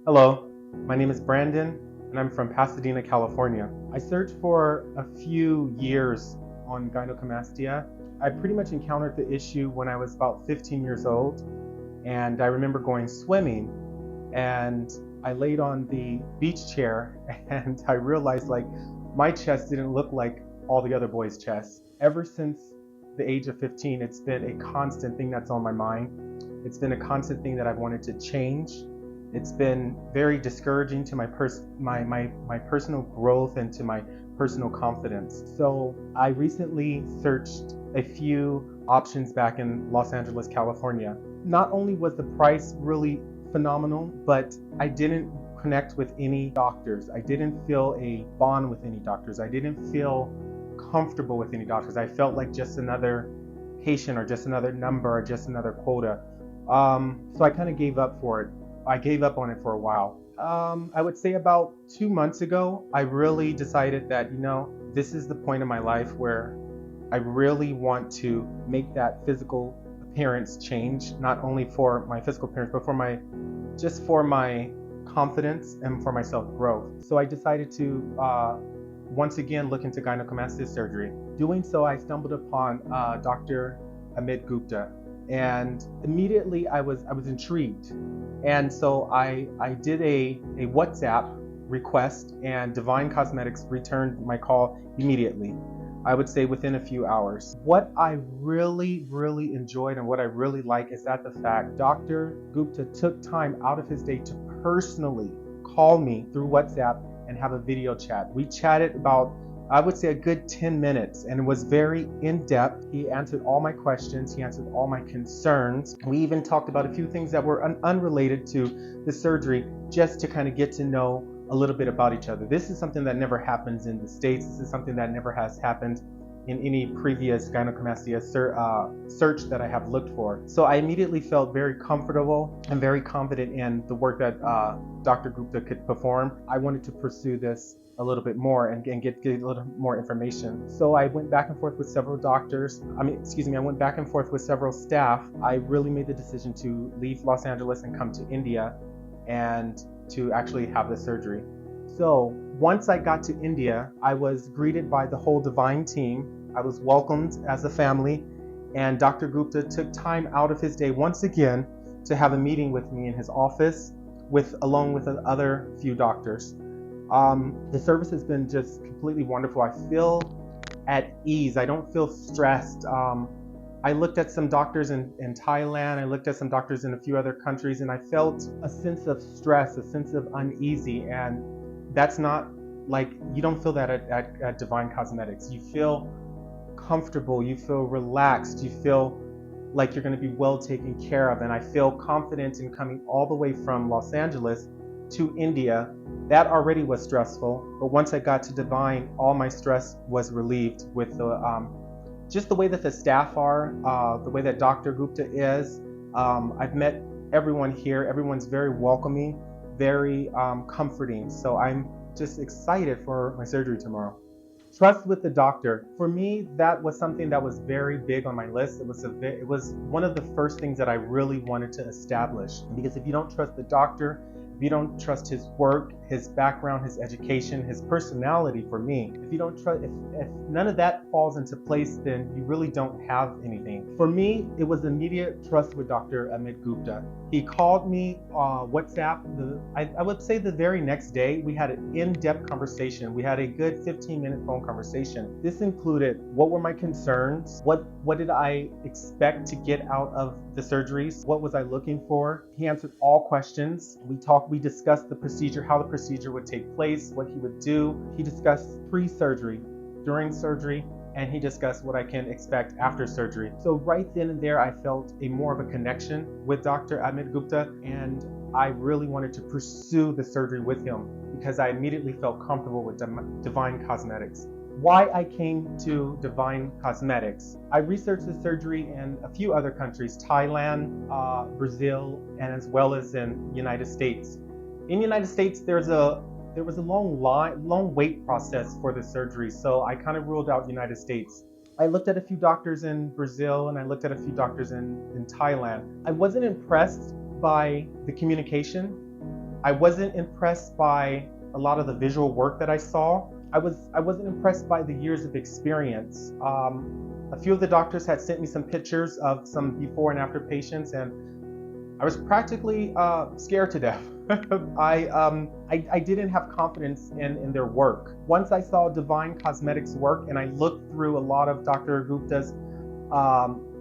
Hello, my name is Brandon and I'm from Pasadena, California. I searched for a few years on gynecomastia. I pretty much encountered the issue when I was about 15 years old, and I remember going swimming and I laid on the beach chair and I realized like my chest didn't look like all the other boys' chests. Ever since the age of 15, it's been a constant thing that's on my mind. It's been a constant thing that I've wanted to change. It's been very discouraging to my personal growth and to my personal confidence. So I recently searched a few options back in Los Angeles, California. Not only was the price really phenomenal, but I didn't connect with any doctors. I didn't feel a bond with any doctors. I didn't feel comfortable with any doctors. I felt like just another patient or just another number or just another quota. So I kind of gave up for it. I gave up on it for a while. I would say about 2 months ago, I really decided that, this is the point of my life where I really want to make that physical appearance change, not only for my physical appearance, but for my confidence and for my self-growth. So I decided to once again look into gynecomastia surgery. Doing so, I stumbled upon Dr. Amit Gupta, and immediately I was intrigued. And so I did a WhatsApp request, and Divine Cosmetics returned my call immediately. I would say within a few hours. What I really, really enjoyed and what I really like is that the fact Dr. Gupta took time out of his day to personally call me through WhatsApp and have a video chat. We chatted about, I would say, a good 10 minutes, and it was very in-depth. He answered all my questions. He answered all my concerns. We even talked about a few things that were unrelated to the surgery, just to kind of get to know a little bit about each other. This is something that never happens in the States. This is something that never has happened in any previous gynecomastia search that I have looked for. So I immediately felt very comfortable and very confident in the work that Dr. Gupta could perform. I wanted to pursue this a little bit more and get a little more information. So I went back and forth with several doctors. I went back and forth with several staff. I really made the decision to leave Los Angeles and come to India and to actually have the surgery. So once I got to India, I was greeted by the whole Divine team. I was welcomed as a family, and Dr. Gupta took time out of his day once again to have a meeting with me in his office, along with other few doctors. The service has been just completely wonderful. I feel at ease. I don't feel stressed. I looked at some doctors in Thailand. I looked at some doctors in a few other countries, and I felt a sense of stress, a sense of uneasy. And that's not like, you don't feel that at Divine Cosmetics. You feel comfortable, you feel relaxed, you feel like you're going to be well taken care of. And I feel confident in coming all the way from Los Angeles to India. That already was stressful, but once I got to Divine, all my stress was relieved with just the way that the staff are, the way that Dr. Gupta is. I've met everyone here. Everyone's very welcoming, very comforting. So I'm just excited for my surgery tomorrow. Trust with the doctor. For me, that was something that was very big on my list. It was one of the first things that I really wanted to establish. Because if you don't trust the doctor, if you don't trust his work, his background, his education, his personality, for me, if you don't trust, if none of that falls into place, then you really don't have anything. For me, it was immediate trust with Dr. Amit Gupta. He called me WhatsApp. I would say the very next day, we had an in-depth conversation. We had a good 15-minute phone conversation. This included what were my concerns, what did I expect to get out of the surgeries, what was I looking for. He answered all questions. We discussed the procedure, how the procedure would take place, what he would do. He discussed pre-surgery, during surgery, and he discussed what I can expect after surgery. So right then and there, I felt more of a connection with Dr. Amit Gupta, and I really wanted to pursue the surgery with him because I immediately felt comfortable with Divine Cosmetics. Why I came to Divine Cosmetics. I researched the surgery in a few other countries, Thailand, Brazil, and as well as in the United States. In the United States, there was a long wait process for the surgery, so I kind of ruled out the United States. I looked at a few doctors in Brazil and I looked at a few doctors in Thailand. I wasn't impressed by the communication. I wasn't impressed by a lot of the visual work that I saw. I wasn't impressed by the years of experience. A few of the doctors had sent me some pictures of some before and after patients, and I was practically scared to death. I didn't have confidence in their work. Once I saw Divine Cosmetics work and I looked through a lot of Dr. Gupta's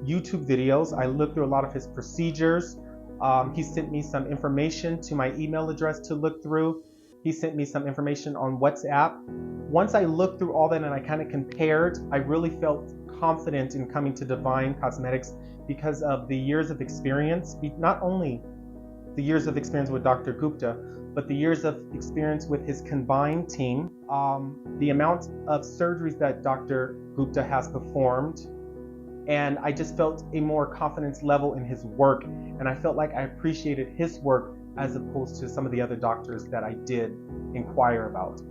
YouTube videos, I looked through a lot of his procedures. He sent me some information to my email address to look through. He sent me some information on WhatsApp. Once I looked through all that and I kind of compared, I really felt confident in coming to Divine Cosmetics because of the years of experience, not only the years of experience with Dr. Gupta, but the years of experience with his combined team, the amount of surgeries that Dr. Gupta has performed, and I just felt a more confidence level in his work, and I felt like I appreciated his work as opposed to some of the other doctors that I did inquire about.